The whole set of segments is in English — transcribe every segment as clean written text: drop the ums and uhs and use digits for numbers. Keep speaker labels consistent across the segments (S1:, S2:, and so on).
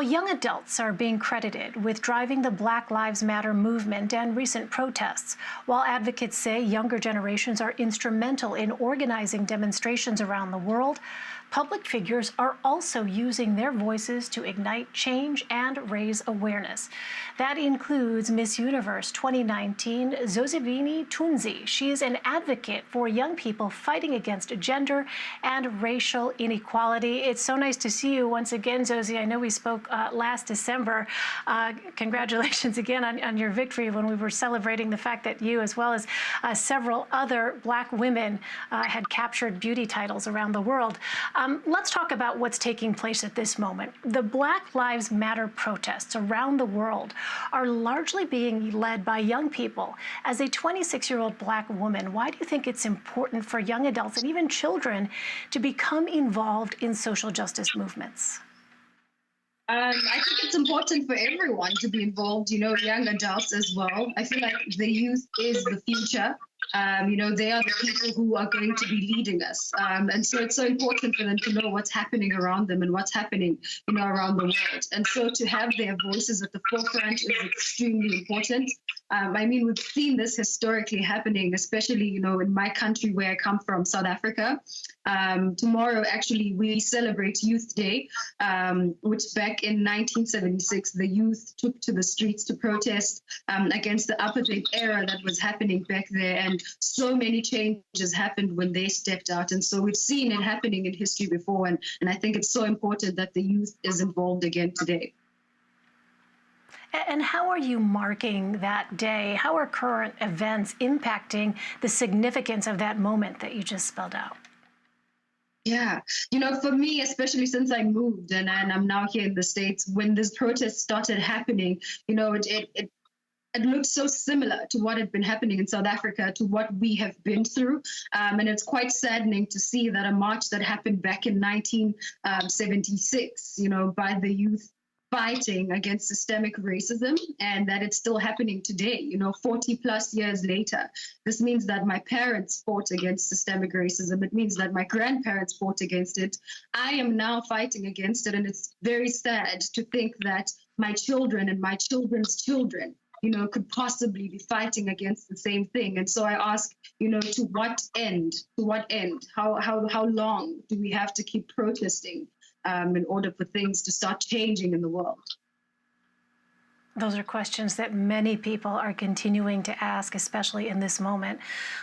S1: Well, young adults are being credited with driving the Black Lives Matter movement and recent protests, while advocates say younger generations are instrumental in organizing demonstrations around the world. Public figures are also using their voices to ignite change and raise awareness. That includes Miss Universe 2019, Zozibini Tunzi. She is an advocate for young people fighting against gender and racial inequality. It's so nice to see you once again, Zozi. I know we spoke last December. Congratulations again on your victory when we were celebrating the fact that you, as well as several other Black women, had captured beauty titles around the world. Let's talk about what's taking place at this moment. The Black Lives Matter protests around the world are largely being led by young people. As a 26-year-old Black woman, why do you think it's important for young adults and even children to become involved in social justice movements?
S2: I think it's important for everyone to be involved, young adults as well. I feel like the youth is the future. They are the people who are going to be leading us. And so it's so important for them to know what's happening around them and what's happening, around the world. And so to have their voices at the forefront is extremely important. We've seen this historically happening, especially, in my country where I come from, South Africa. Tomorrow, actually, we celebrate Youth Day, which back in 1976, the youth took to the streets to protest against the apartheid era that was happening back there. And so many changes happened when they stepped out. And so we've seen it happening in history before. And I think it's so important that the youth is involved again today.
S1: And how are you marking that day? How are current events impacting the significance of that moment that you just spelled out?
S2: Yeah, for me, especially since I moved and I'm now here in the States, when this protest started happening, it looked so similar to what had been happening in South Africa, to what we have been through. And it's quite saddening to see that a march that happened back in 1976, by the youth fighting against systemic racism, and that it's still happening today, 40 plus years later. This means that my parents fought against systemic racism. It means that my grandparents fought against it. I am now fighting against it, and it's very sad to think that my children and my children's children could possibly be fighting against the same thing. And so I ask, to what end? To what end? How long do we have to keep protesting in order for things to start changing in the world?
S1: Those are questions that many people are continuing to ask, especially in this moment.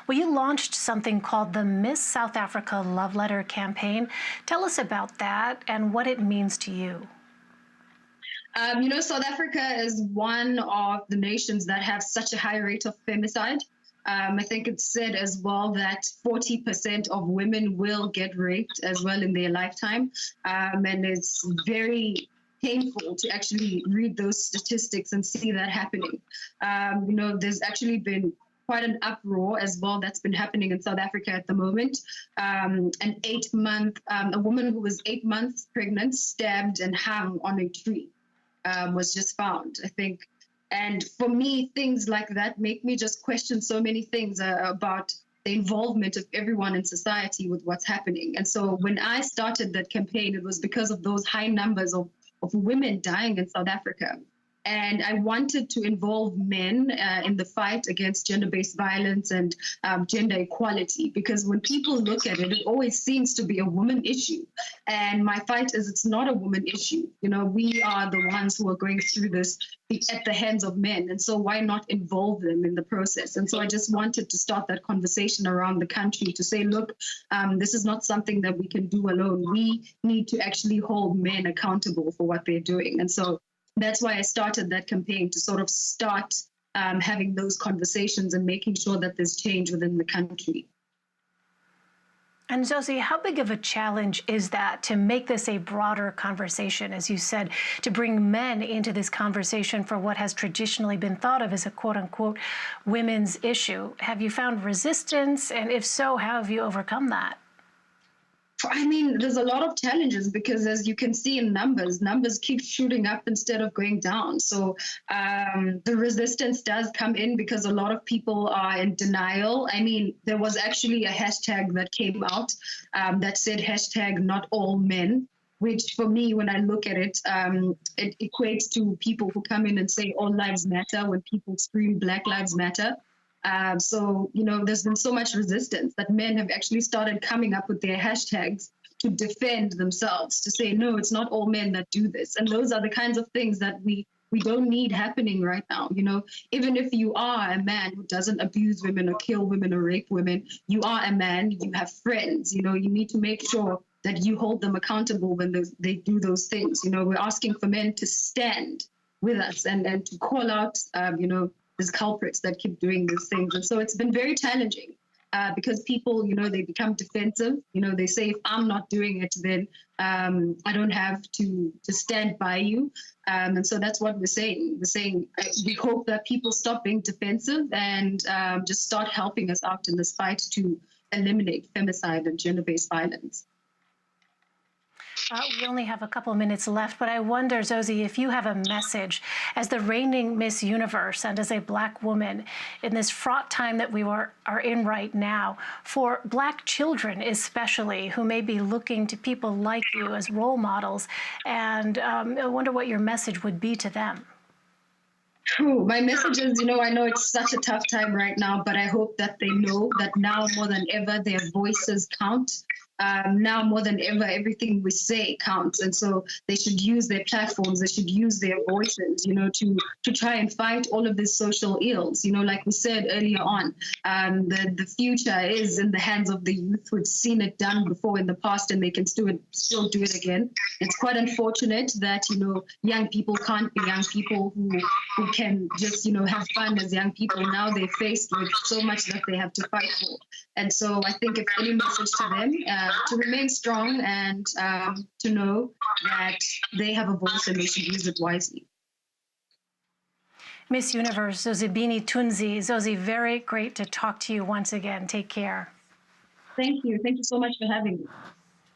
S1: Well, you launched something called the Miss South Africa Love Letter campaign. Tell us about that and what it means to you.
S2: South Africa is one of the nations that have such a high rate of femicide. I think it's said as well that 40% of women will get raped as well in their lifetime. And it's very painful to actually read those statistics and see that happening. There's actually been quite an uproar as well that's been happening in South Africa at the moment. A woman who was 8 months pregnant, stabbed and hung on a tree was just found, I think. And for me, things like that make me just question so many things about the involvement of everyone in society with what's happening. And so when I started that campaign, it was because of those high numbers of women dying in South Africa. And I wanted to involve men in the fight against gender-based violence and gender equality, because when people look at it, it always seems to be a woman issue. And my fight is it's not a woman issue. We are the ones who are going through this at the hands of men. And so why not involve them in the process? And so I just wanted to start that conversation around the country to say, look, this is not something that we can do alone. We need to actually hold men accountable for what they're doing. And so that's why I started that campaign, to sort of start having those conversations and making sure that there's change within the country.
S1: And Zozi, how big of a challenge is that to make this a broader conversation, as you said, to bring men into this conversation for what has traditionally been thought of as a quote-unquote women's issue? Have you found resistance? And if so, how have you overcome that?
S2: There's a lot of challenges because, as you can see in numbers keep shooting up instead of going down. So the resistance does come in because a lot of people are in denial. There was actually a hashtag that came out that said hashtag not all men. which for me, when I look at it, it equates to people who come in and say all lives matter when people scream Black Lives Matter. So, there's been so much resistance that men have actually started coming up with their hashtags to defend themselves, to say, no, it's not all men that do this. And those are the kinds of things that we don't need happening right now. Even if you are a man who doesn't abuse women or kill women or rape women, you are a man, you have friends, you need to make sure that you hold them accountable when they do those things. We're asking for men to stand with us and to call out, these culprits that keep doing these things. And so it's been very challenging because people, they become defensive. They say, if I'm not doing it, then I don't have to stand by you. And so that's what we're saying. We're saying we hope that people stop being defensive and just start helping us out in this fight to eliminate femicide and gender-based violence.
S1: We only have a couple of minutes left, but I wonder, Zozi, if you have a message as the reigning Miss Universe and as a Black woman in this fraught time that we are in right now, for Black children especially, who may be looking to people like you as role models, and I wonder what your message would be to them.
S2: My message is, I know it's such a tough time right now, but I hope that they know that now more than ever, their voices count. Now more than ever, everything we say counts. And so they should use their platforms, they should use their voices, to try and fight all of these social ills. Like we said earlier on, the future is in the hands of the youth who've seen it done before in the past, and they can still do it again. It's quite unfortunate that, young people can't be young people who can just, have fun as young people. Now they're faced with so much that they have to fight for. And so I think if any message to them, to remain strong and to know that they have a voice and they should use it wisely.
S1: Miss Universe Zozibini Tunzi. Zozi, very great to talk to you once again. Take care.
S2: Thank you. Thank you so much for having me.